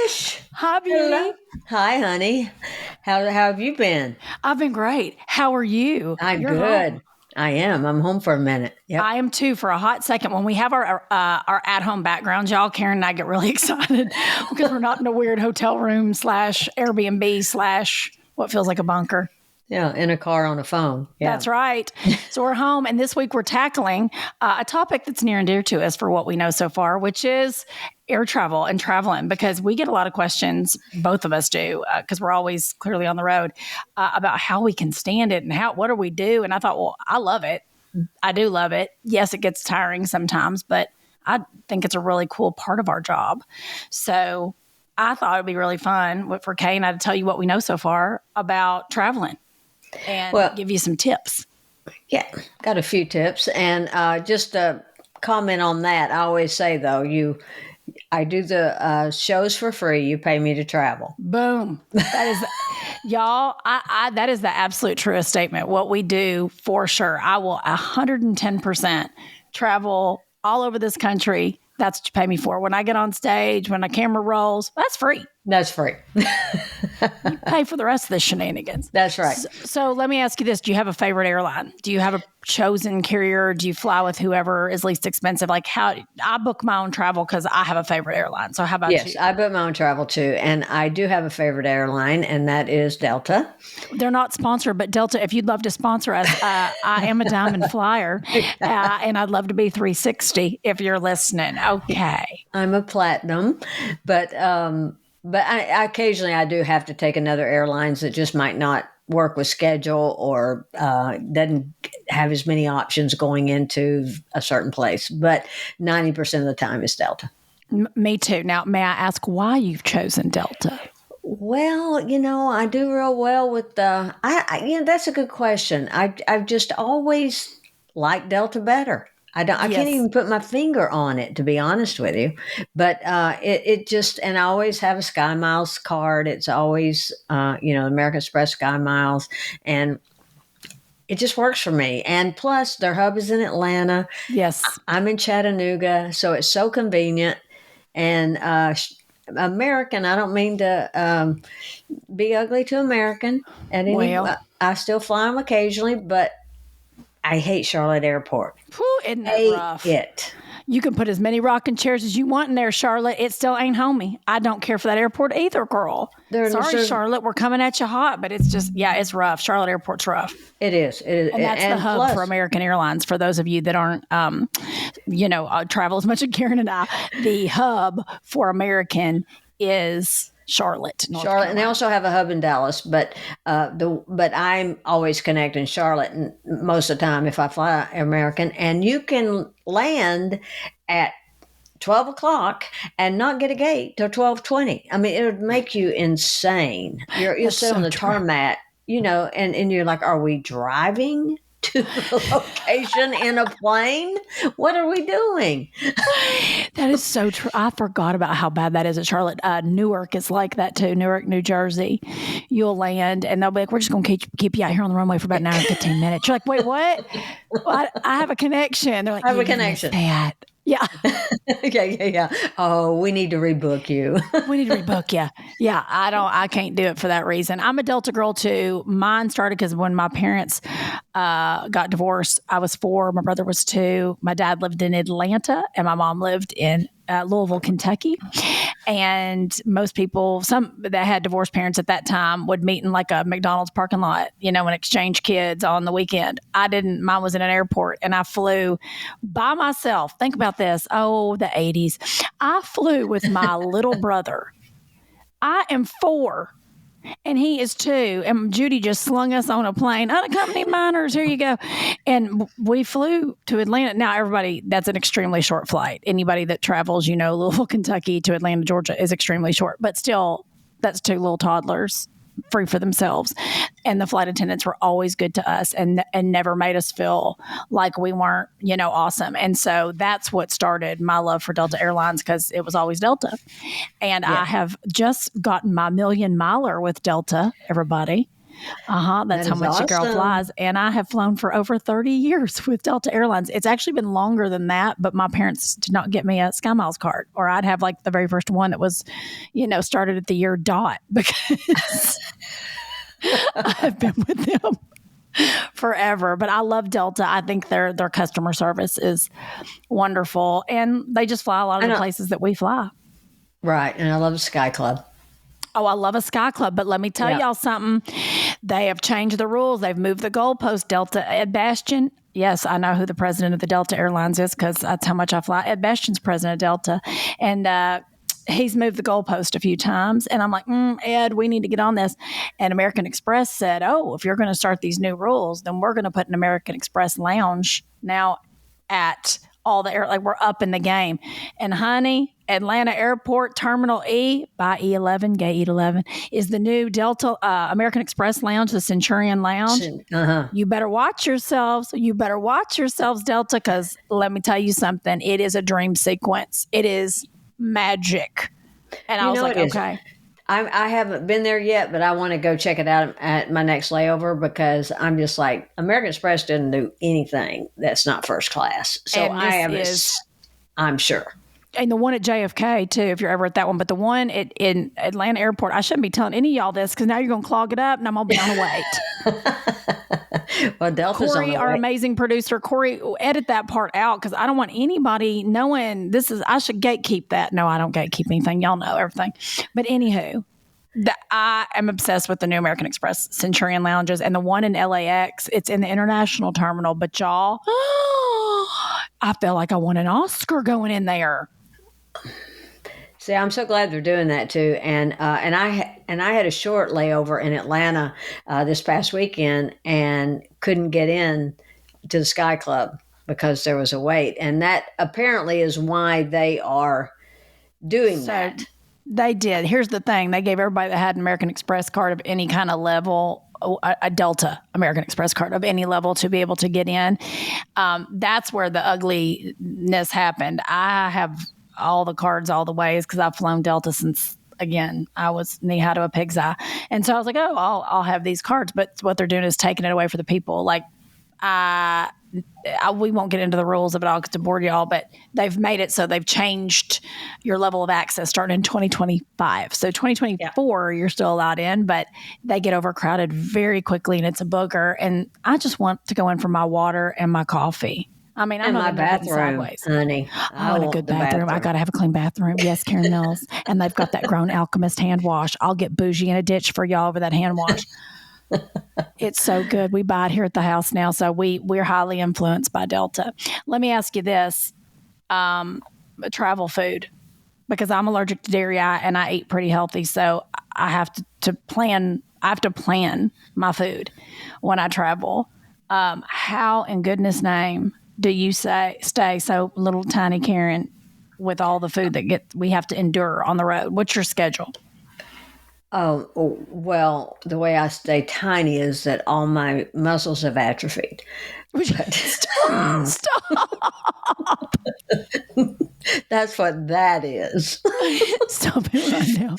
Trish. Hi, Hello. beauty. Hi, honey. How have you been? I've been great. How are you? I'm You're home. good. I am. I'm home for a minute. Yep. I am too for a hot second. When we have our at home backgrounds, y'all, Karen and I get really excited because we're not in a weird hotel room slash Airbnb slash what feels like a bunker. Yeah, in a car on a phone. Yeah. That's right. So we're home, and this week we're tackling a topic that's near and dear to us for what we know so far, which is air travel and traveling, because we get a lot of questions, both of us do, because we're always clearly on the road, about how we can stand it and what do we do. And I thought, well, I love it. I do love it. Yes, it gets tiring sometimes, but I think it's a really cool part of our job. So I thought it'd be really fun for Kay and I to tell you what we know so far about traveling and give you some tips. Yeah, got a few tips. And just to comment on that, I always say, though, I do the shows for free. You pay me to travel. Boom. That is, y'all, that is the absolute truest statement. What we do for sure. I will 110% travel all over this country. That's what you pay me for. When I get on stage, when a camera rolls, that's free. That's free. You pay for the rest of the shenanigans. That's right. So let me ask you this. Do you have a favorite airline? Do you have a chosen carrier? Do you fly with whoever is least expensive? Like I book my own travel because I have a favorite airline. So how about you? Yes, I book my own travel too. And I do have a favorite airline, and that is Delta. They're not sponsored, but Delta, if you'd love to sponsor us, I am a diamond flyer, and I'd love to be 360 if you're listening. Okay. I'm a platinum, but I occasionally I do have to take another airlines that just might not work with schedule or doesn't have as many options going into a certain place. But 90% of the time is Delta. Me too. Now, may I ask why you've chosen Delta? Well, I do real well with that's a good question. I've just always liked Delta better. I can't even put my finger on it, to be honest with you. But it just, and I always have a Sky Miles card. It's always, American Express Sky Miles. And it just works for me. And plus, their hub is in Atlanta. Yes. I'm in Chattanooga. So it's so convenient. And American, I don't mean to be ugly to American. I still fly them occasionally, but I hate Charlotte Airport. Whew, isn't that rough? You can put as many rocking chairs as you want in there, Charlotte. It still ain't homey. I don't care for that airport either, girl. Sorry, Charlotte. We're coming at you hot, but it's just, it's rough. Charlotte Airport's rough. It is. And that's the hub for American Airlines. For those of you that aren't, travel as much as Karen and I, the hub for American is Charlotte, North Carolina. And they also have a hub in Dallas, but I'm always connecting Charlotte, and most of the time if I fly American, and you can land at 12 o'clock and not get a gate till 12:20. I mean, it would make you insane. You'll sit on the tarmac, and you're like, are we driving to the location in a plane? What are we doing? That is so true. I forgot about how bad that is at Charlotte. Newark is like that too. Newark, New Jersey. You'll land and they'll be like, we're just going to keep you out here on the runway for about an hour and 15 minutes. You're like, wait, what? Well, I have a connection. They're like, I have a connection. That. Yeah. Yeah. Oh, we need to rebook you. We need to rebook you. Yeah. I can't do it for that reason. I'm a Delta girl too. Mine started because when my parents got divorced, I was 4. My brother was 2. My dad lived in Atlanta and my mom lived in Louisville, Kentucky. And most people, some that had divorced parents at that time, would meet in like a McDonald's parking lot, and exchange kids on the weekend. I didn't. Mine was in an airport, and I flew by myself. Think about this. Oh, the 80s. I flew with my little brother. I am 4. And he is 2. And Judy just slung us on a plane. Unaccompanied minors, here you go. And we flew to Atlanta. Now, everybody, that's an extremely short flight. Anybody that travels, Louisville, Kentucky to Atlanta, Georgia is extremely short. But still, that's 2 little toddlers free for themselves. And the flight attendants were always good to us and never made us feel like we weren't, awesome. And so that's what started my love for Delta Airlines, because it was always Delta. And I have just gotten my $1,000,000 miler with Delta, everybody. That's That how is much the girl awesome. flies. And I have flown for over 30 years with Delta Airlines. It's actually been longer than that, but my parents did not get me a Sky Miles card, or I'd have like the very first one that was, started at the year dot, because I've been with them forever. But I love Delta. I think their customer service is wonderful, and they just fly a lot of I the know. places that we fly. Right. And I love the Sky Club. Oh, I love a Sky Club, but let me tell Yeah. y'all something. They have changed the rules. They've moved the goalpost. Delta, Ed Bastian. Yes, I know who the president of the Delta Airlines is, because that's how much I fly. Ed Bastian's president of Delta, and he's moved the goalpost a few times. And I'm like, Ed, we need to get on this. And American Express said, oh, if you're going to start these new rules, then we're going to put an American Express lounge now at all the air, like we're up in the game. And honey, Atlanta Airport Terminal E by E11, Gate E11, is the new Delta American Express Lounge, the Centurion Lounge. Uh-huh. You better watch yourselves. You better watch yourselves, Delta, because let me tell you something. It is a dream sequence. It is magic. And I was like, It is. okay. I haven't been there yet, but I want to go check it out at my next layover, because I'm just like, American Express didn't do anything that's not first class. So And I am, this is, I'm sure. and the one at JFK too, if you're ever at that one. But the one in Atlanta Airport, I shouldn't be telling any of y'all this, because now you're going to clog it up and I'm going to be on a wait. Well, Delta's on Corey, the our way. amazing producer, Corey, edit that part out, because I don't want anybody knowing this is, I should gatekeep that. No, I don't gatekeep anything. Y'all know everything. But anywho, I am obsessed with the new American Express Centurion lounges, and the one in LAX, it's in the international terminal. But y'all, I feel like I won an Oscar going in there. See, I'm so glad they're doing that too. And I had a short layover in Atlanta this past weekend and couldn't get in to the Sky Club because there was a wait. And that apparently is why they are doing that. They did. Here's the thing. They gave everybody that had an American Express card of any kind of level, a Delta American Express card of any level, to be able to get in. That's where the ugliness happened. I have all the cards all the ways, because I've flown Delta since, again, I was knee high to a pig's eye. And so I was like, oh, I'll have these cards. But what they're doing is taking it away for the people. Like, we won't get into the rules of it all to bore y'all, but they've made it so they've changed your level of access starting in 2025. So 2024, You're still allowed in, but they get overcrowded very quickly, and it's a booger. And I just want to go in for my water and my coffee. I mean, I'm And not my in there getting bathroom, sideways. honey. I want a good bathroom. I got to have a clean bathroom. Yes, Karen Mills. And they've got that Grown Alchemist hand wash. I'll get bougie in a ditch for y'all over that hand wash. It's so good. We buy it here at the house now. So we're highly influenced by Delta. Let me ask you this, travel food, because I'm allergic to dairy and I eat pretty healthy. So I have to plan my food when I travel. How in goodness name do you stay so little tiny Karen with all the food that we have to endure on the road? What's your schedule? Oh, well, the way I stay tiny is that all my muscles have atrophied. Stop. That's what that is. Stop it right now.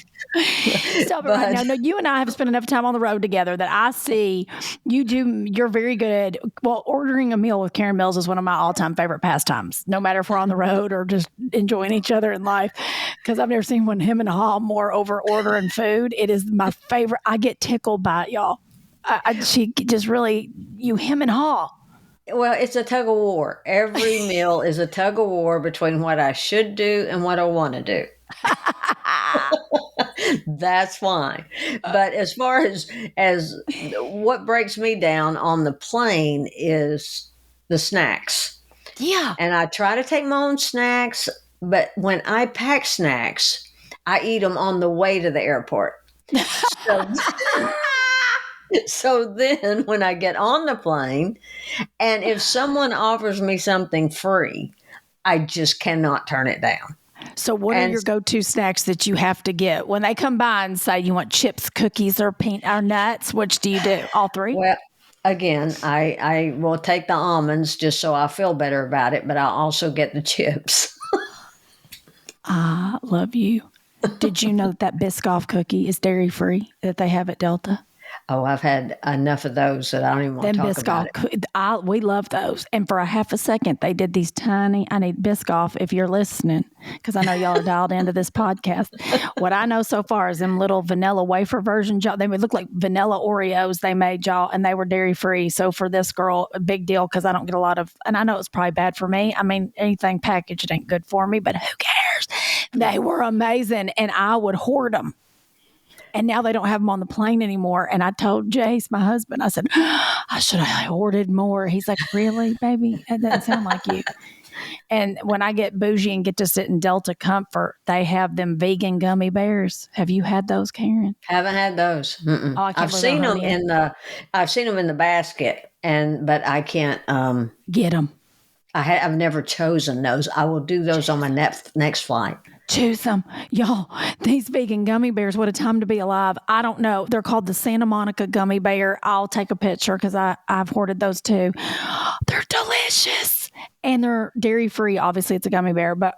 Stop it right now. No, you and I have spent enough time on the road together that I see you're very good. Well, ordering a meal with Karen Mills is one of my all-time favorite pastimes, no matter if we're on the road or just enjoying each other in life, because I've never seen one him and Ha more over ordering food. It is my favorite. I get tickled by it, y'all. She just really, him and Ha. Well, it's a tug of war. Every meal is a tug of war between what I should do and what I want to do. That's fine. But as far as what breaks me down on the plane is the snacks. Yeah. And I try to take my own snacks, but when I pack snacks, I eat them on the way to the airport. So then when I get on the plane, and if someone offers me something free, I just cannot turn it down. So what are your go-to snacks that you have to get? When they come by and say you want chips, cookies, or nuts, which do you do? All three? Well, again, I will take the almonds just so I feel better about it, but I'll also get the chips. I love you. Did you know that Biscoff cookie is dairy-free that they have at Delta? Oh, I've had enough of those that I don't even want Then to talk about it. Biscoff, we love those. And for a half a second, they did these tiny, I need Biscoff if you're listening, because I know y'all are dialed into this podcast. What I know so far is them little vanilla wafer versions, y'all, they would look like vanilla Oreos they made, y'all, and they were dairy free. So for this girl, a big deal, because I don't get a lot of, and I know it's probably bad for me. I mean, anything packaged ain't good for me, but who cares? They were amazing, and I would hoard them. And now they don't have them on the plane anymore. And I told Jace, my husband, I said, I should have ordered more. He's like, really, baby? That doesn't sound like you. And when I get bougie and get to sit in Delta Comfort, they have them vegan gummy bears. Have you had those, Karen? Haven't had those. Oh, I can't I've believe seen I heard them you. I've seen them in the basket, but I can't. Get them. I've never chosen those. I will do those on my next flight. Choose them. Y'all, these vegan gummy bears, what a time to be alive. I don't know. They're called the Santa Monica gummy bear. I'll take a picture because I've hoarded those too. They're delicious. And they're dairy free. Obviously, it's a gummy bear, but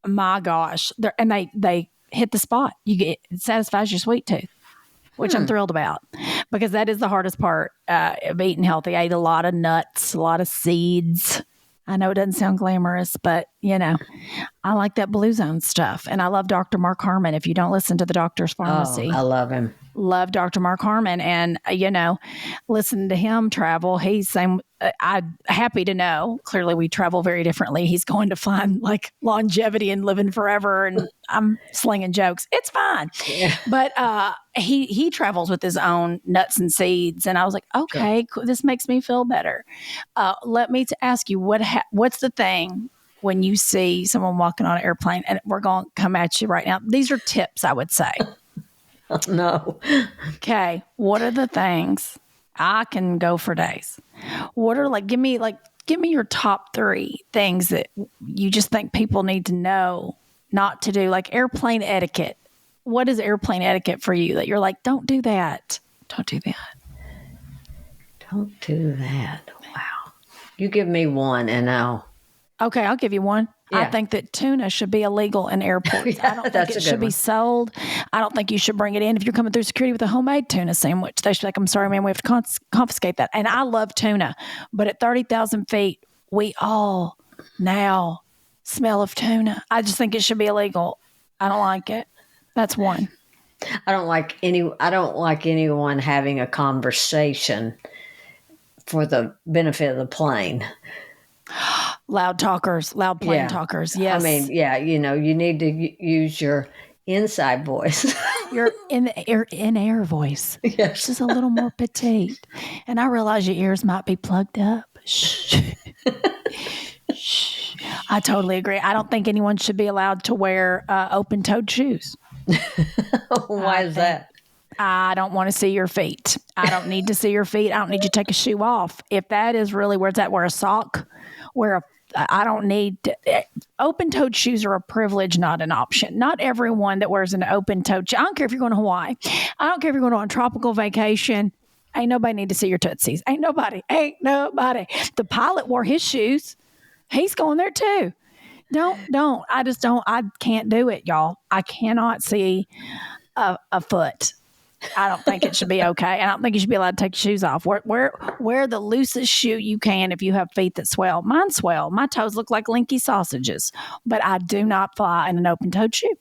my gosh. They hit the spot. It satisfies your sweet tooth, which I'm thrilled about, because that is the hardest part of eating healthy. I ate a lot of nuts, a lot of seeds. I know it doesn't sound glamorous, but, I like that Blue Zone stuff. And I love Dr. Mark Harmon. If you don't listen to the Doctor's Pharmacy. Oh, I love him. Love Dr. Mark Harmon. And, listen to him travel. I'm happy to know, clearly we travel very differently. He's going to find like longevity and living forever. And I'm slinging jokes. It's fine. Yeah. But he travels with his own nuts and seeds. And I was like, okay, cool. This makes me feel better. Let me ask you, what's the thing when you see someone walking on an airplane? And we're going to come at you right now. These are tips, I would say. Oh, no. Okay. What are the things? I can go for days. What are give me your top 3 things that you just think people need to know not to do, like airplane etiquette. What is airplane etiquette for you that you're like, don't do that. Don't do that. Don't do that. Wow. You give me one and I'll give you one. Yeah. I think that tuna should be illegal in airports. Yeah, I don't think that's a it good should be one. sold. I don't think you should bring it in. If you're coming through security with a homemade tuna sandwich, they should be like, I'm sorry, man, we have to confiscate that. And I love tuna, but at 30,000 feet, we all now smell of tuna. I just think it should be illegal. I don't like it. That's one. I don't like anyone having a conversation for the benefit of the plane. Loud plane talkers. Yes. I mean, you need to use your inside voice. Your in-air voice. Yes. Just a little more petite. And I realize your ears might be plugged up. Shh. Shh. I totally agree. I don't think anyone should be allowed to wear open-toed shoes. Why is that? I don't want to see your feet. I don't need to see your feet. I don't need you to take a shoe off. If that is really where it's at, wear a sock, I don't need open-toed shoes are a privilege, not an option. Not everyone that wears an open-toed shoe. I don't care if you're going to Hawaii. I don't care if you're going on a tropical vacation. Ain't nobody need to see your tootsies. Ain't nobody. The pilot wore his shoes. He's going there too. Don't. I can't do it, y'all. I cannot see a foot. I don't think it should be okay. I don't think you should be allowed to take your shoes off. Wear the loosest shoe you can if you have feet that swell. Mine swell. My toes look like Linky sausages, but I do not fly in an open-toed shoe.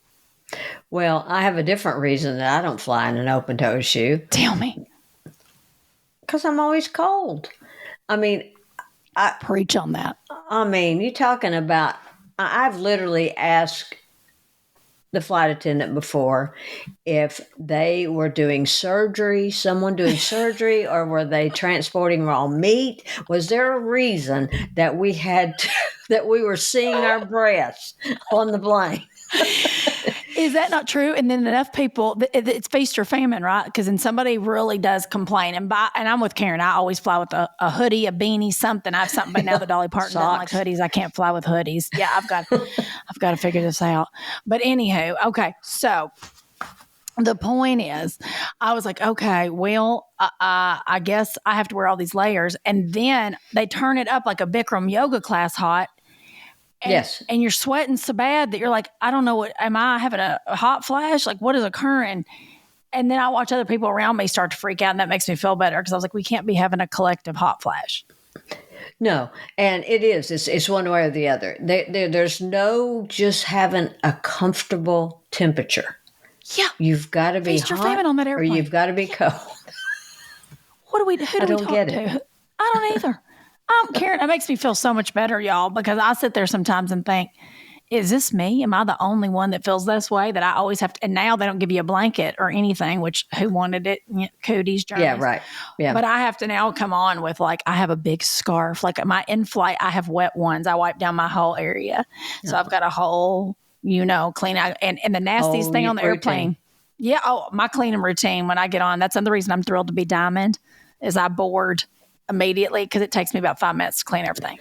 Well, I have a different reason that I don't fly in an open-toed shoe. Tell me. Because I'm always cold. I mean, Preach on that. I mean, you're talking about, I've literally asked the flight attendant before if they were doing someone doing surgery, or were they transporting raw meat? Was there a reason that that we were seeing our breaths on the plane? Is that not true? And then enough people, it's feast or famine, right? Because then somebody really does complain. And I'm with Karen. I always fly with a hoodie, a beanie, something. I have something, but now that Dolly Parton doesn't like hoodies, I can't fly with hoodies. Yeah, I've got to figure this out. But anywho, okay. So the point is, I was like, okay, well, I guess I have to wear all these layers. And then they turn it up like a Bikram yoga class hot. Yes. And you're sweating so bad that you're like, I don't know am I having a hot flash? Like, what is occurring? And then I watch other people around me start to freak out, and that makes me feel better because I was like, we can't be having a collective hot flash. No, and it is. It's one way or the other. There's no just having a comfortable temperature. Yeah. You've got to be Feast or hot famine on that or airplane. you've got to be cold. Who do we talk get to? it. I don't either. Karen, it makes me feel so much better, y'all, because I sit there sometimes and think, is this me? Am I the only one that feels this way, that I always have to? And now they don't give you a blanket or anything, which who wanted it? Cooties, journeys. Yeah, right. Yeah. But I have to now come on with like, I have a big scarf. Like my in-flight, I have wet ones. I wipe down my whole area. So I've got a whole, clean out. And the nastiest thing on the airplane. Yeah. Oh, my cleaning routine when I get on. That's another reason I'm thrilled to be Diamond is I board immediately because it takes me about 5 minutes to clean everything.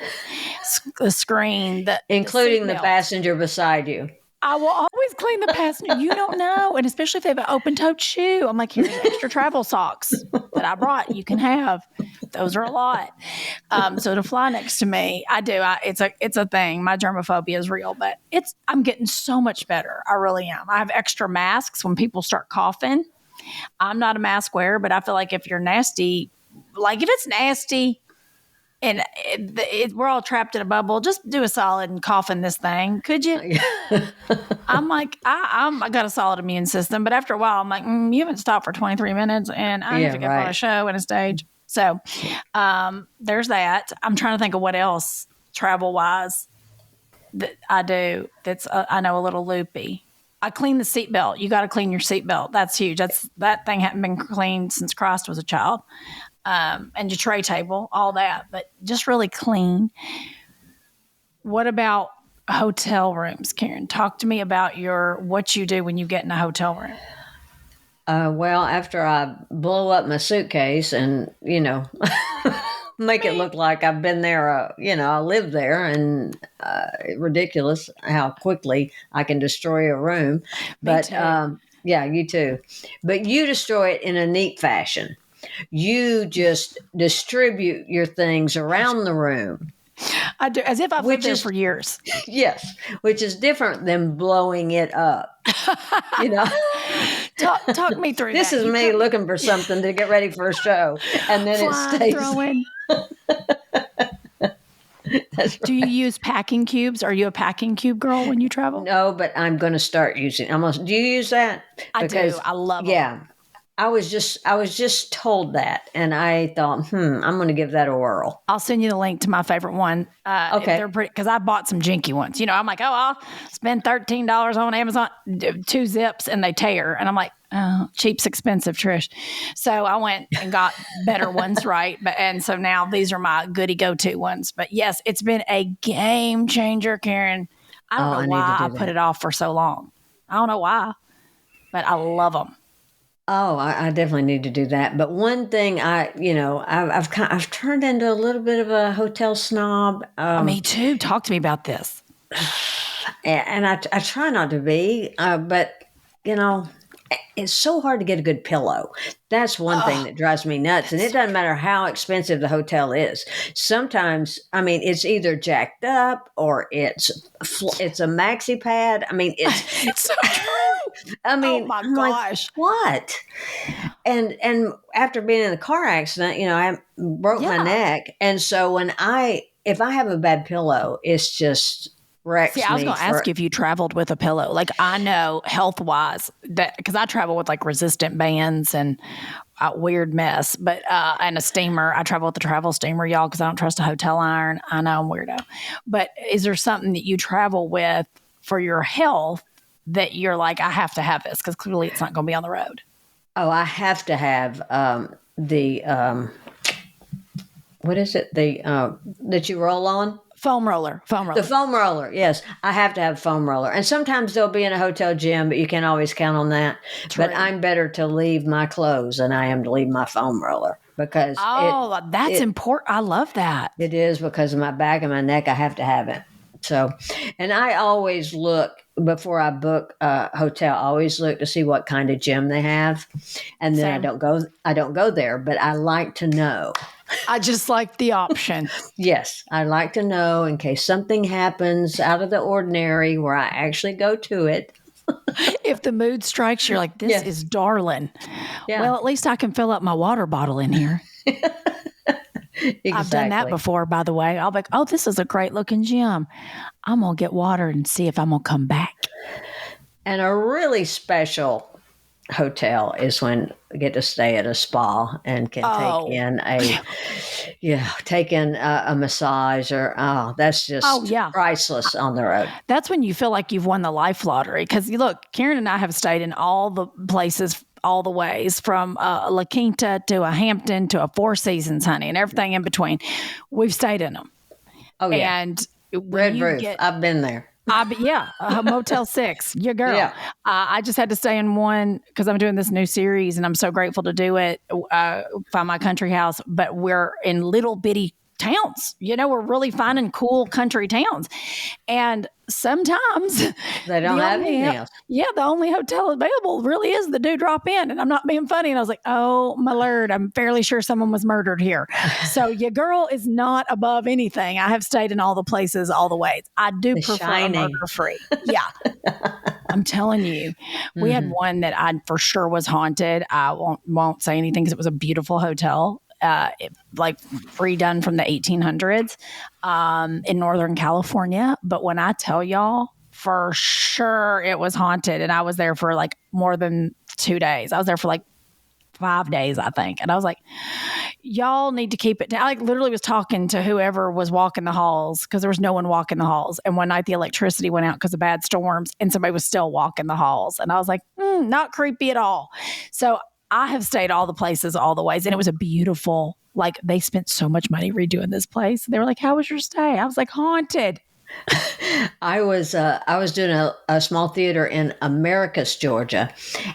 The screen, including the passenger beside you. I will always clean the passenger. You don't know. And especially if they have an open-toed shoe. I'm like, here's extra travel socks that I brought. You can have. Those are a lot. So to fly next to me, I do. It's a thing. My germophobia is real, but I'm getting so much better. I really am. I have extra masks when people start coughing. I'm not a mask wearer, but I feel like if you're nasty, like if it's nasty and we're all trapped in a bubble, just do a solid and cough in this thing. Could you? I'm like, I got a solid immune system, but after a while I'm like, you haven't stopped for 23 minutes and I have to get on a show and a stage. So there's that. I'm trying to think of what else travel wise that I do. That's I know a little loopy. I clean the seatbelt. You got to clean your seatbelt. That's huge. That thing hadn't been cleaned since Christ was a child. And your tray table, all that, but just really clean. What about hotel rooms, Karen? Talk to me about what you do when you get in a hotel room. Well, after I blow up my suitcase and, make it look like I've been there, I live there, and ridiculous how quickly I can destroy a room. But yeah, you too. But you destroy it in a neat fashion. You just distribute your things around the room. I do, as if I've lived there for years. Yes, which is different than blowing it up. Talk me through this that. This is me looking for something to get ready for a show, and then it stays. Throwing. Do you use packing cubes? Are you a packing cube girl when you travel? No, but I'm going to start using. Do you use that? I do. I love them. Yeah. I was just told that, and I thought, I'm going to give that a whirl. I'll send you the link to my favorite one. Okay. They're pretty, because I bought some jinky ones. I'm like, I'll spend $13 on Amazon, 2 zips, and they tear. And I'm like, oh, cheap's expensive, Trish. So I went and got better ones, right? And so now these are my goody go-to ones. But yes, it's been a game changer, Karen. I don't know why I put it off for so long. I don't know why, but I love them. Oh, I definitely need to do that. But one thing I've turned into a little bit of a hotel snob. Me too. Talk to me about this. And I try not to be, but it's so hard to get a good pillow. That's one thing that drives me nuts. And it doesn't matter how expensive the hotel is. Sometimes, it's either jacked up or it's a maxi pad. It's so true. oh my gosh. Like, what? And after being in a car accident, I broke my neck. And so if I have a bad pillow, it's just wrecks me. I was going to ask you if you traveled with a pillow. Like, I know health-wise that, because I travel with like resistant bands and a weird mess, but and a steamer. I travel with the travel steamer, y'all, because I don't trust a hotel iron. I know I'm weirdo. But is there something that you travel with for your health that you're like, I have to have this because clearly it's not going to be on the road? Oh, I have to have what is it? That you roll on? Foam roller. The foam roller, yes. I have to have a foam roller. And sometimes they'll be in a hotel gym, but you can't always count on that. True. But I'm better to leave my clothes than I am to leave my foam roller because that's important. I love that. It is because of my back and my neck. I have to have it. So, and I always look before I book a hotel. I always look to see what kind of gym they have, and then I don't go there. But I like to know. I just like the option. Yes, I like to know in case something happens out of the ordinary where I actually go to it. If the mood strikes, you're like, this Yes. is darling. Yeah. Well, at least I can fill up my water bottle in here. Exactly. I've done that before, by the way. I'll be like, oh, this is a great looking gym. I'm going to get water and see if I'm going to come back. And a really special hotel is when I get to stay at a spa and can take in a massage or that's just priceless on the road. That's when you feel like you've won the life lottery. Because you look, Karen and I have stayed in all the places, all the ways, from a La Quinta to a Hampton to a Four Seasons, honey, and everything in between. We've stayed in them. Oh yeah, and Red Roof. I've been there. Motel 6, your girl. Yeah. I just had to stay in one because I'm doing this new series and I'm so grateful to do it. Find my country house, but we're in little bitty towns. We're really finding cool country towns. And sometimes they don't have anything else. Yeah, the only hotel available really is the do drop in. And I'm not being funny. And I was like, oh my Lord, I'm fairly sure someone was murdered here. So your girl is not above anything. I have stayed in all the places, all the ways. I do prefer a murder free. Yeah. I'm telling you, we had one that I for sure was haunted. I won't say anything because it was a beautiful hotel. Redone from the 1800s in Northern California. But when I tell y'all, for sure it was haunted. And I was there for like more than 2 days. I was there for like 5 days, I think. And I was like, y'all need to keep it down. I like literally was talking to whoever was walking the halls because there was no one walking the halls. And one night the electricity went out because of bad storms and somebody was still walking the halls. And I was like, not creepy at all. So I have stayed all the places, all the ways. And it was a beautiful, like they spent so much money redoing this place. They were like, how was your stay? I was like, haunted. I was doing a small theater in Americus, Georgia,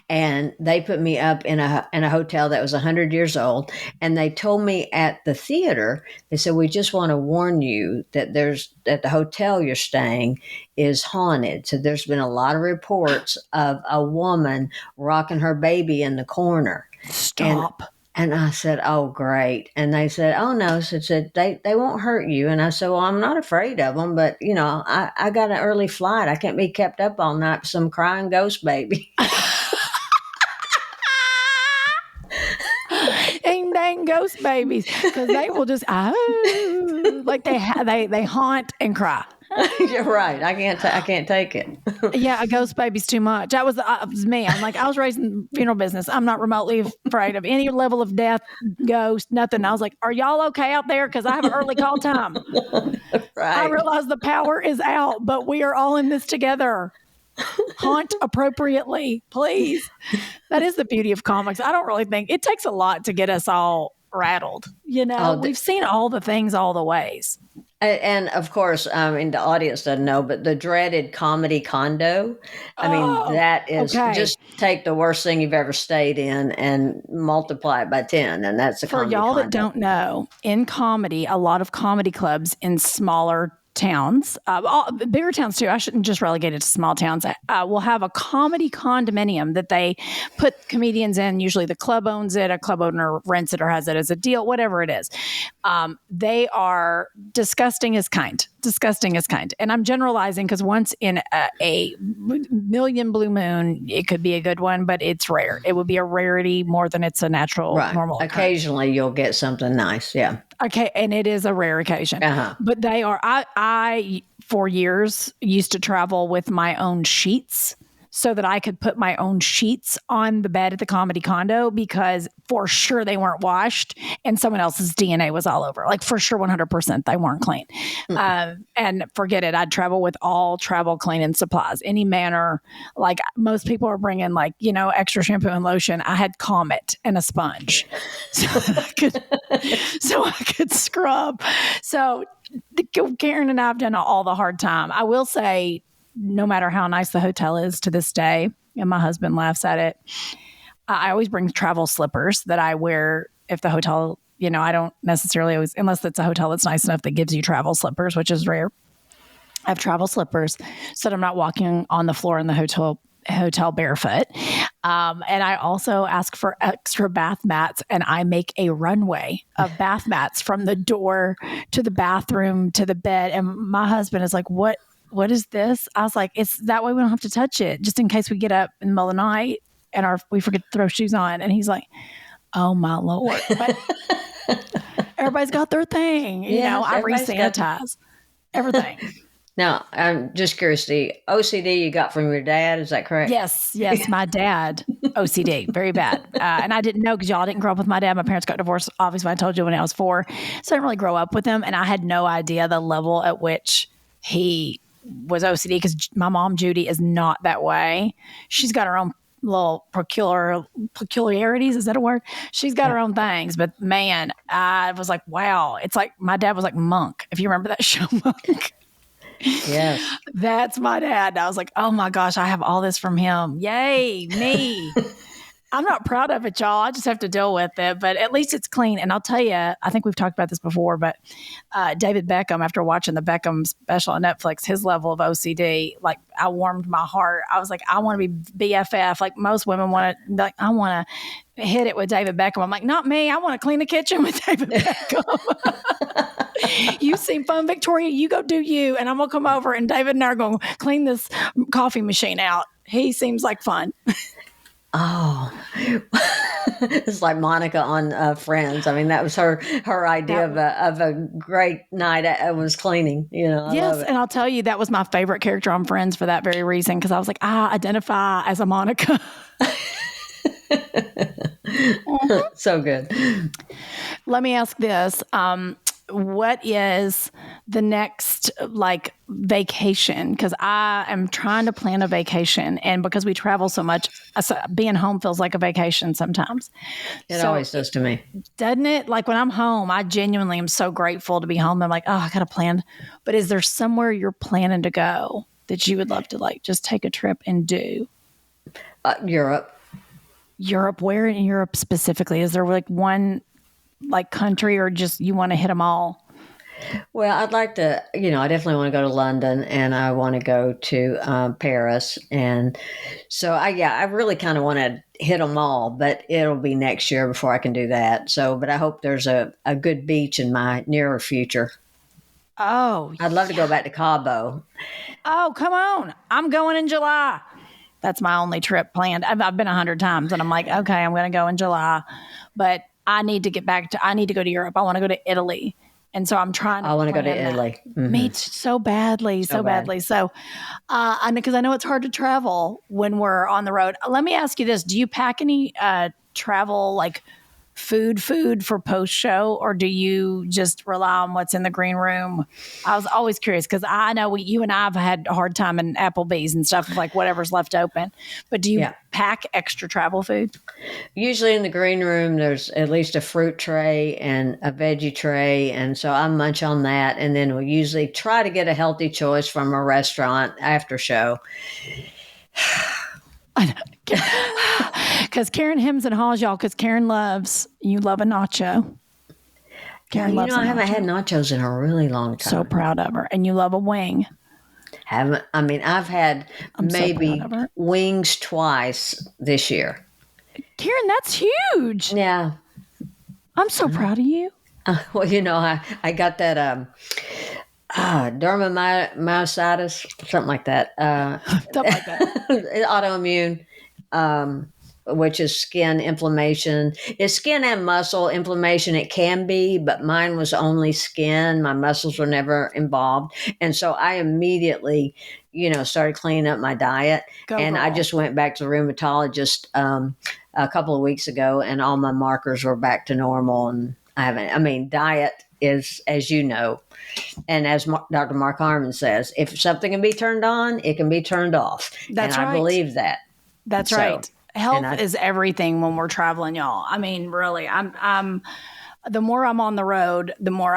and they put me up in a hotel that was 100 years old. And they told me at the theater, they said, we just want to warn you that the hotel you're staying is haunted. So there's been a lot of reports of a woman rocking her baby in the corner. Stop. And I said, oh, great. And they said, oh, no. So said, they won't hurt you. And I said, well, I'm not afraid of them. But, I got an early flight. I can't be kept up all night with some crying ghost baby. Ain't dang ghost babies. Because they will just, like they haunt and cry. You're right. I can't take it. Yeah, a ghost baby's too much. That was me. I'm like, I was raised in the funeral business. I'm not remotely afraid of any level of death, ghost, nothing. I was like, are y'all okay out there? Because I have an early call time. Right. I realize the power is out, but we are all in this together. Haunt appropriately, please. That is the beauty of comics. I don't really think it takes a lot to get us all rattled. We've seen all the things all the ways. And of course, the audience doesn't know, but the dreaded comedy condo. That is just take the worst thing you've ever stayed in and multiply it by 10. And that's a comedy For y'all condo. that don't know, in comedy, a lot of comedy clubs in smaller towns, bigger towns too. I shouldn't just relegate it to small towns. Will have a comedy condominium that they put comedians in. Usually the club owns it, a club owner rents it or has it as a deal, whatever it is. They are disgusting as kind. And I'm generalizing because once in a million blue moon, it could be a good one, but it's rare. It would be a rarity more than it's a natural, normal. Occasionally you'll get something nice. Yeah. Okay. And it is a rare occasion. But they are, I for years used to travel with my own sheets so that I could put my own sheets on the bed at the comedy condo because for sure they weren't washed and someone else's DNA was all over. Like for sure, 100% they weren't clean. And forget it. I'd travel with all travel cleaning supplies, any manner. Like most people are bringing extra shampoo and lotion. I had Comet and a sponge so I could scrub. So Karen and I have done all the hard time. I will say, no matter how nice the hotel is to this day, and my husband laughs at it, I always bring travel slippers that I wear if the hotel, I don't necessarily always, unless it's a hotel that's nice enough that gives you travel slippers, which is rare. I have travel slippers so that I'm not walking on the floor in the hotel barefoot. And I also ask for extra bath mats, and I make a runway of bath mats from the door to the bathroom to the bed. And my husband is like, what what is this? I was like, it's that way we don't have to touch it, just in case we get up in the middle of the night and we forget to throw shoes on. And he's like, oh my Lord. But everybody's got their thing. I re-sanitize everything. Now, I'm just curious, the OCD you got from your dad, is that correct? Yes, my dad, OCD, very bad. And I didn't know because y'all didn't grow up with my dad. My parents got divorced, obviously, I told you when I was 4. So I didn't really grow up with him. And I had no idea the level at which he was OCD because my mom, Judy, is not that way. She's got her own little peculiarities. Is that a word? She's got her own things. But man, I was like, wow. It's like my dad was like Monk. If you remember that show, Monk. Yes. That's my dad. And I was like, oh my gosh, I have all this from him. Yay, me. I'm not proud of it, y'all. I just have to deal with it, but at least it's clean. And I'll tell you, I think we've talked about this before, but David Beckham, after watching the Beckham special on Netflix, his level of OCD, like I warmed my heart. I was like, I want to be BFF. Like most women want to, like, I want to hit it with David Beckham. I'm like, not me. I want to clean the kitchen with David Beckham. You seem fun, Victoria. You go do you. And I'm going to come over and David and I are going to clean this coffee machine out. He seems like fun. Oh, it's like Monica on Friends. I mean, that was her idea of a great night. Was cleaning, I love it. And I'll tell you, that was my favorite character on Friends for that very reason. Because I was like, I identify as a Monica. So good. Let me ask this. What is the next vacation? Because I am trying to plan a vacation, and because we travel so much, being home feels like a vacation sometimes. It always does to me, doesn't it? Like when I'm home, I genuinely am so grateful to be home. I'm like, oh, I got to plan. But is there somewhere you're planning to go that you would love to just take a trip and do? Europe. Europe? Where in Europe specifically? Is there one country, or just you want to hit them all? Well, I'd like to, I definitely want to go to London, and I want to go to Paris. And so I really kind of want to hit them all, but it'll be next year before I can do that. So, but I hope there's a good beach in my nearer future. Oh, I'd love to go back to Cabo. Oh, come on. I'm going in July. That's my only trip planned. I've been 100 times and I'm like, okay, I'm going to go in July, but I need to I need to go to Europe. I want to go to Italy. And so I'm trying to. I want to go to Italy. Mm-hmm. Me so badly. So because I know it's hard to travel when we're on the road. Let me ask you this. Do you pack any travel, food for post show, or do you just rely on what's in the green room? I was always curious because I know you and I have had a hard time in Applebee's and stuff of whatever's left open. But do you pack extra travel food? Usually in the green room, there's at least a fruit tray and a veggie tray. And so I munch on that. And then we usually try to get a healthy choice from a restaurant after show. Because Karen hems and haws, y'all, because Karen you love a nacho. Karen loves I haven't had nachos in a really long time. So proud of her. And you love a wing. I've had maybe wings twice this year. Karen, that's huge. Yeah. I'm so proud of you. Well, I got that dermatomyositis, something like that. Something like that. Autoimmune, which is skin inflammation. It's skin and muscle inflammation. It can be, but mine was only skin. My muscles were never involved. And so I immediately, started cleaning up my diet. I just went back to the rheumatologist a couple of weeks ago, and all my markers were back to normal. And diet is, as you know, and as Dr. Mark Harmon says, if something can be turned on, it can be turned off. That's right. I believe that. That's right. Health is everything when we're traveling, y'all. I mean, really, I'm the more I'm on the road, the more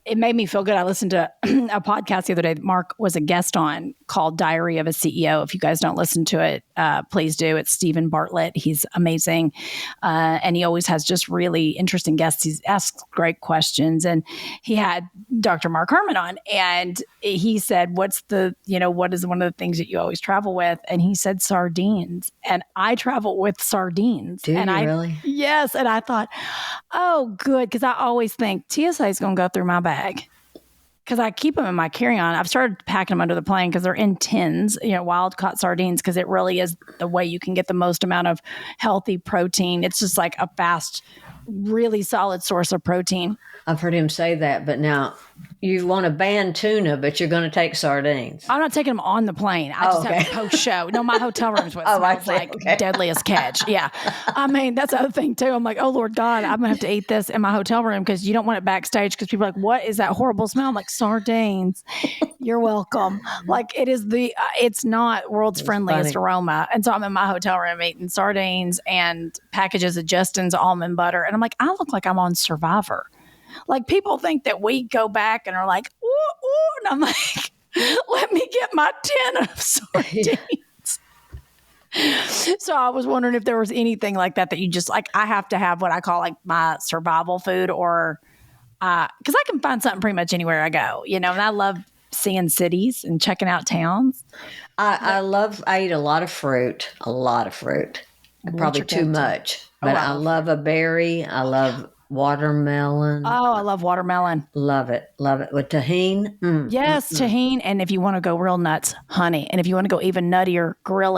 it made me feel good. I listened to a podcast the other day that Mark was a guest on called Diary of a CEO. If you guys don't listen to it, please do. It's Stephen Bartlett. He's amazing. And he always has just really interesting guests. He asks great questions. And he had Dr. Mark Harmon on. And he said, what is one of the things that you always travel with? And he said sardines. And I travel with sardines. Do you really? Yes. And I thought, oh, good. Because I always think TSA is going to go through my bag. because I keep them in my carry-on. I've started packing them under the plane because they're in tins, wild caught sardines, because it really is the way you can get the most amount of healthy protein. It's just like a fast, really solid source of protein. I've heard him say that, but now you want to ban tuna, but you're going to take sardines. I'm not taking them on the plane. I just have a post show. No, my hotel room's what smells like deadliest catch. Yeah. I mean, that's the other thing too. I'm like, oh Lord God, I'm going to have to eat this in my hotel room because you don't want it backstage because people are like, what is that horrible smell? I'm like, sardines. You're welcome. Like it's not world's friendliest aroma. And so I'm in my hotel room eating sardines and packages of Justin's almond butter. And I'm like, I look like I'm on Survivor. Like people think that we go back and are like, ooh, ooh, and I'm like, let me get my tin of sardines. So I was wondering if there was anything like that you just like, I have to have what I call like my survival food, or because I can find something pretty much anywhere I go, and I love seeing cities and checking out towns. I eat a lot of fruit, probably too much, but I love a berry. I love watermelon. Oh, I love watermelon. Love it with tahini. Yes, tahini. And if you want to go real nuts, honey. And if you want to go even nuttier, grill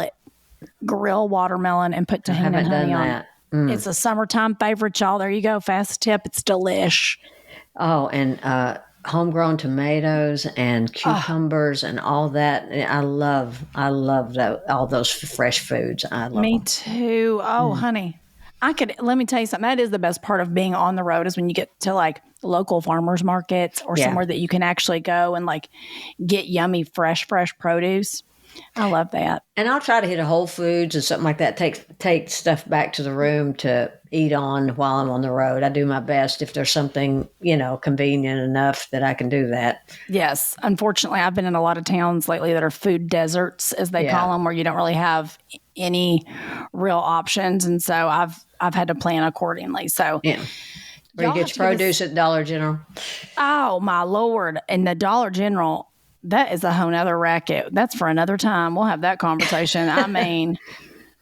watermelon and put tahini and honey on. It's a summertime favorite, y'all. There you go. Fast tip. It's delish. Oh, and homegrown tomatoes and cucumbers and all that. I love that, all those fresh foods. I love Me them. too. Oh, honey. Let me tell you something. That is the best part of being on the road, is when you get to like local farmers markets or somewhere that you can actually go and like get yummy, fresh produce. I love that. And I'll try to hit a Whole Foods or something like that. Take stuff back to the room to eat on while I'm on the road. I do my best if there's something, convenient enough that I can do that. Yes. Unfortunately, I've been in a lot of towns lately that are food deserts, as they call them, where you don't really have any real options. And so I've had to plan accordingly. So yeah. Where you get your produce at Dollar General. Oh, my Lord. And the Dollar General, that is a whole nother racket. That's for another time. We'll have that conversation. I mean,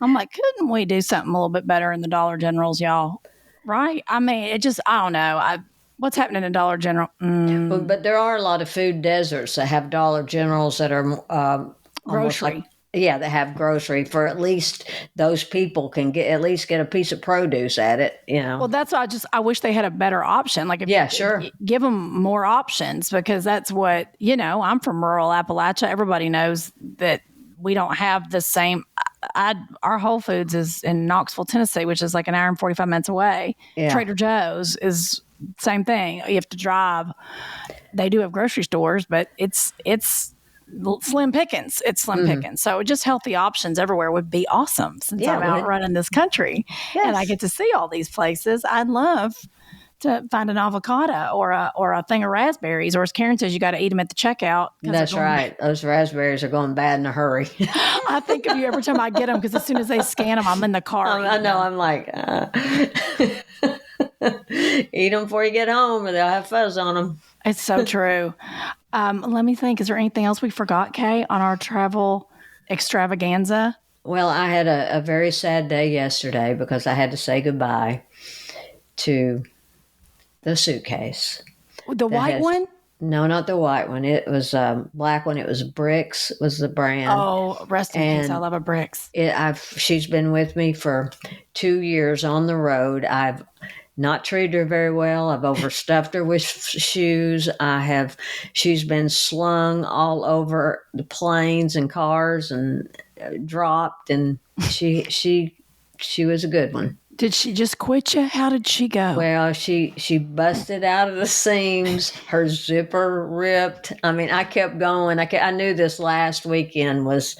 I'm like, couldn't we do something a little bit better in the Dollar Generals, y'all? Right? I mean, I don't know. What's happening in Dollar General? But there are a lot of food deserts that have Dollar Generals that are grocery. They have grocery, for at least those people can get a piece of produce at it, Well, that's why I wish they had a better option. Like, give them more options, because that's what, I'm from rural Appalachia. Everybody knows that we don't have the same. Our Whole Foods is in Knoxville, Tennessee, which is like an hour and 45 minutes away. Yeah. Trader Joe's is same thing. You have to drive. They do have grocery stores, but it's slim pickings. It's slim pickings. So just healthy options everywhere would be awesome, since I'm out running this country and I get to see all these places. I'd love to find an avocado or a thing of raspberries, or as Karen says, you got to eat them at the checkout. That's right. Those raspberries are going bad in a hurry. I think of you every time I get them, because as soon as they scan them, I'm in the car. I know. I'm like, eat them before you get home, or they'll have fuzz on them. It's so true. Let me think. Is there anything else we forgot, Kay, on our travel extravaganza? Well, I had a very sad day yesterday because I had to say goodbye to the suitcase. The white one? No, not the white one. It was a black one. It was Bricks was the brand. Oh, rest in peace. I love a Bricks. She's been with me for 2 years on the road. I've not treated her very well. I've overstuffed her with shoes. She's been slung all over the planes and cars and dropped, and she was a good one. Did she just quit you? How did she go? Well, she busted out of the seams. Her zipper ripped. I mean, I kept going. I knew this last weekend was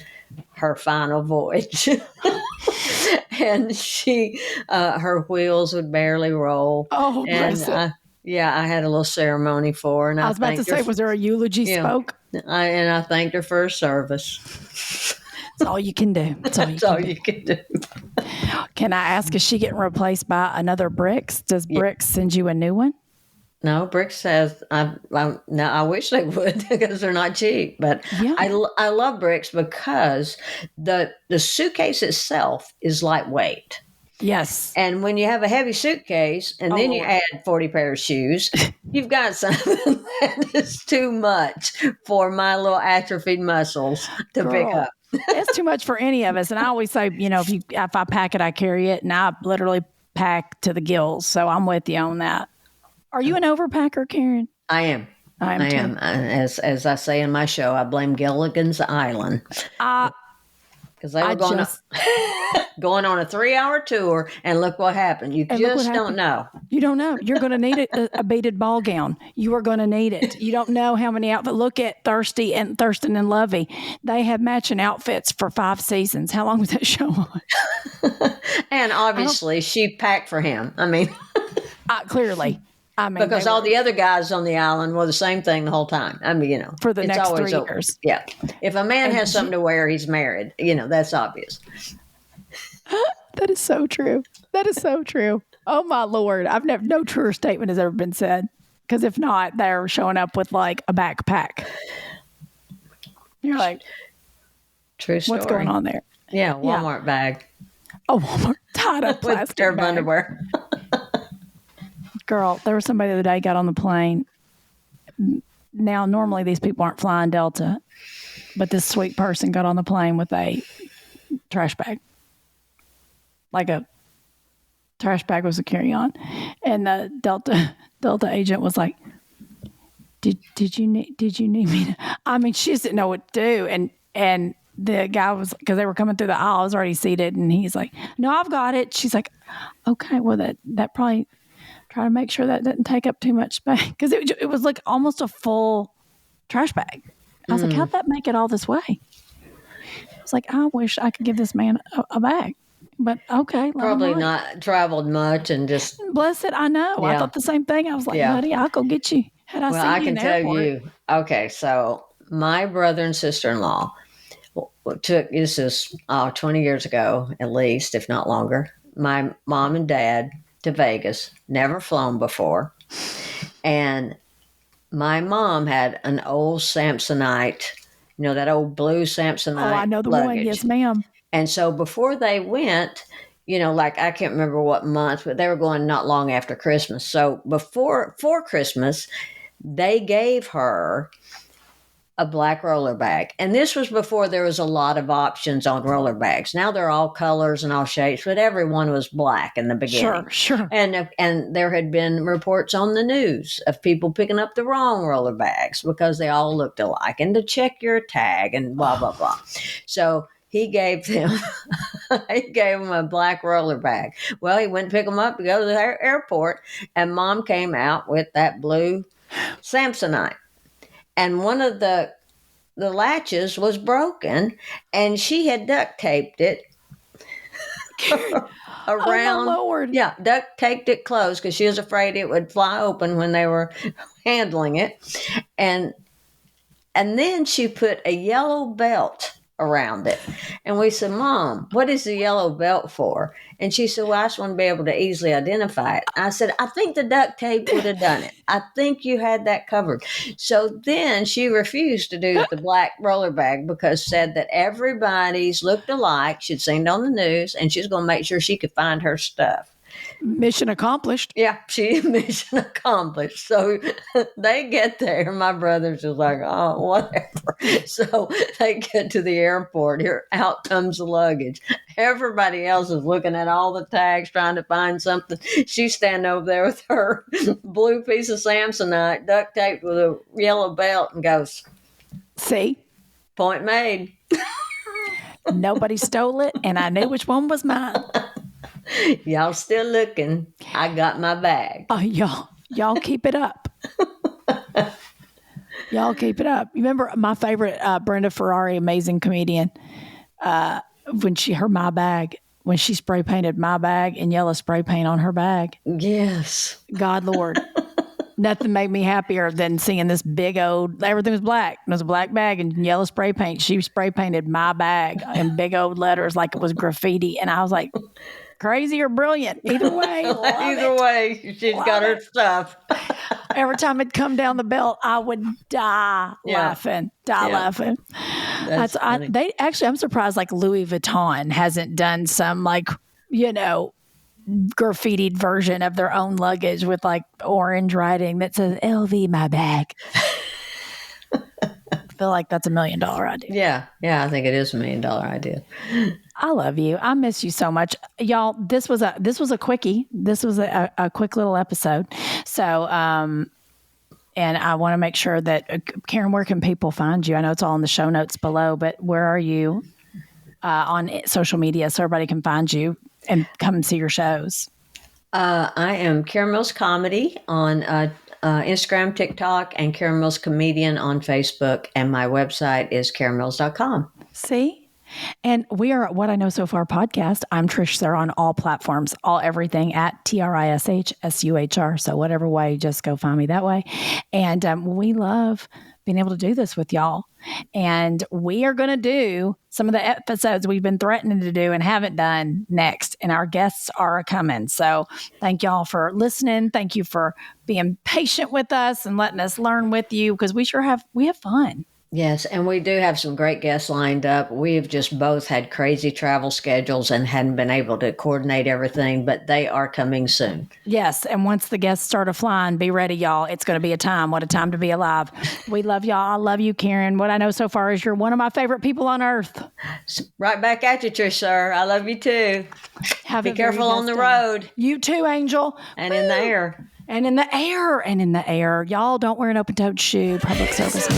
her final voyage. And her wheels would barely roll. Oh, and I had a little ceremony for her. And I was about to say, was there a eulogy spoke? I thanked her for her service. That's all you can do. That's all you can do. Can I ask, is she getting replaced by another Bricks? Does Bricks send you a new one? No, Bricks says, I wish they would, because they're not cheap. But I love Bricks because the suitcase itself is lightweight. Yes. And when you have a heavy suitcase and then you Lord. add 40 pairs of shoes, you've got something that is too much for my little atrophied muscles to pick Girl, up. it's too much for any of us. And I always say, if I pack it, I carry it, and I literally pack to the gills. So I'm with you on that. Are you an overpacker, Karen? I am. I am I too. am. As I say in my show, I blame Gilligan's Island. Because they were going on a 3-hour tour, and look what happened. You just don't know. You don't know. You're going to need a beaded ball gown. You are going to need it. You don't know how many outfits. Look at Thurston and Lovey. They have matching outfits for 5 seasons. How long was that show on? And obviously, she packed for him. I mean, clearly. I mean, because all the other guys on the island were the same thing the whole time. I mean, for the next 3 years. Yeah. If a man has something to wear, he's married. That's obvious. That is so true. That is so true. Oh my Lord. No truer statement has ever been said. Because if not, they're showing up with like a backpack. You're like, true story. What's going on there? Yeah, Walmart bag. Oh, Walmart tied up plastic with pair of underwear. Girl, there was somebody the other day got on the plane. Now, normally these people aren't flying Delta, but this sweet person got on the plane with a trash bag. Like a trash bag was a carry-on. And the Delta agent was like, did you need me to? I mean, she just didn't know what to do. And the guy was, because they were coming through the aisle, I was already seated, and he's like, no, I've got it. She's like, okay, well, that probably, try to make sure that doesn't take up too much space. Because it was like almost a full trash bag. I was like, how'd that make it all this way? I was like, I wish I could give this man a bag. But okay. Probably not traveled much and just. Bless it. I know. Yeah. I thought the same thing. I was like, buddy, I'll go get you. I can tell you. Okay. So my brother and sister-in-law this is 20 years ago, at least, if not longer, my mom and dad to Vegas, never flown before. And my mom had an old Samsonite, that old blue Samsonite. Oh, I know the luggage. one. Yes, ma'am. And so before they went, like I can't remember what month, but they were going not long after Christmas. So for Christmas, they gave her a black roller bag. And this was before there was a lot of options on roller bags. Now they're all colors and all shapes, but everyone was black in the beginning. Sure. And there had been reports on the news of people picking up the wrong roller bags because they all looked alike, and to check your tag and blah, blah, blah. So he gave them a black roller bag. Well, he went to pick them up to go to the airport, and Mom came out with that blue Samsonite. And one of the latches was broken, and she had duct taped it around. Oh, my Lord. Yeah, duct taped it closed because she was afraid it would fly open when they were handling it. And then she put a yellow belt around it. And we said, Mom, what is the yellow belt for? And she said, well, I just want to be able to easily identify it. I said, I think the duct tape would have done it. I think you had that covered. So then she refused to do the black roller bag because said that everybody's looked alike. She'd seen it on the news, and she was going to make sure she could find her stuff. Mission accomplished. Yeah, mission accomplished. So they get there. My brother's just like, oh, whatever. So they get to the airport. Here, out comes the luggage. Everybody else is looking at all the tags, trying to find something. She's standing over there with her blue piece of Samsonite, duct taped with a yellow belt, and goes, see? Point made. Nobody stole it, and I knew which one was mine. Y'all still looking. I got my bag. Oh, y'all keep it up. Y'all keep it up. You remember my favorite Brenda Ferrari, amazing comedian, when my bag, when she spray painted my bag in yellow spray paint on her bag. Yes. God, Lord. Nothing made me happier than seeing this big old, everything was black. It was a black bag and yellow spray paint. She spray painted my bag in big old letters like it was graffiti. And I was like, crazy or brilliant. Either way. Either way, she's got her stuff. Every time it'd come down the belt, I would die laughing. Laughing. I'm surprised like Louis Vuitton hasn't done some like, graffitied version of their own luggage with like orange writing that says LV my bag. I feel like that's $1 million idea. Yeah, I think it is $1 million idea. I love you. I miss you so much, y'all. This was a quickie. This was a quick little episode. So, and I want to make sure that Karen, where can people find you? I know it's all in the show notes below, but where are you on social media so everybody can find you and come see your shows? I am Karen Mills Comedy on Instagram, TikTok, and Karen Mills Comedian on Facebook. And my website is KarenMills.com. See? And we are What I Know So Far podcast. I'm Trish Sarah on all platforms, everything at TRISHSUHR. So whatever way, just go find me that way. And we love being able to do this with y'all. And we are going to do some of the episodes we've been threatening to do and haven't done next. And our guests are coming. So thank y'all for listening. Thank you for being patient with us and letting us learn with you, because we have fun. Yes, and we do have some great guests lined up. We've just both had crazy travel schedules and hadn't been able to coordinate everything, but they are coming soon. Yes, and once the guests start flying, be ready, y'all. It's going to be a time. What a time to be alive. We love y'all. I love you, Karen. What I know so far is you're one of my favorite people on earth. Right back at you, Trish, sir. I love you too. Be careful on the road. You too, Angel. And in the air. And in the air. And in the air. Y'all don't wear an open-toed shoe. Public service.